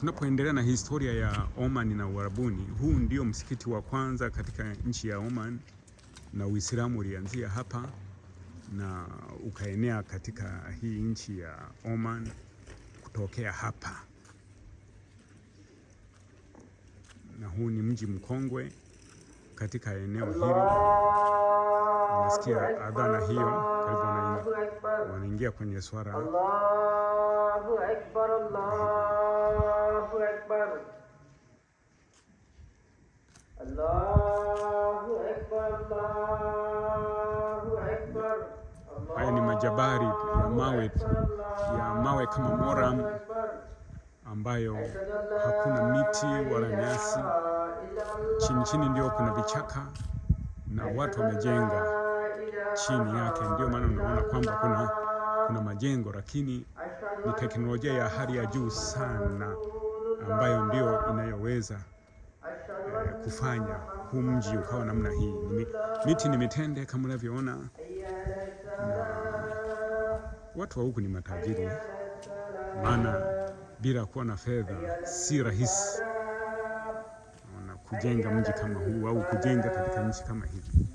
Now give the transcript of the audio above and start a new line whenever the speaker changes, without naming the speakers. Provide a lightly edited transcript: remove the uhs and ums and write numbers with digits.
Tunapoendelea na historia ya Oman na Uarabuni, huu ndio msikiti wa kwanza katika nchi ya Oman, na Uislamu ulianzia hapa na ukaenea katika hii nchi ya Oman kutokea hapa. Na huu ni mji mkongwe katika eneo hili. Nasikia adhana hiyo, karibu wanaingia kwenye swala. Allahu Akbar, Allahu Akbar, Allahu Akbar, Allahu Akbar. Haya ni majabari ya mawe kama moram, ambayo hakuna miti wala nyasi. Chini ndio kuna vichaka na watu wamejenga chini yake. Ndio maana unaona kwamba kuna majengo, lakini ni teknolojia ya hali ya juu sana ambayo ndio inayoweza kufanya huu mji ukawa namna hii. Miti ni mitende kama unavyoona, na watu wa huku ni matajiri, maana bila kuwa na fedha si rahisi kujenga mji kama huu au kujenga katika nchi kama hivi.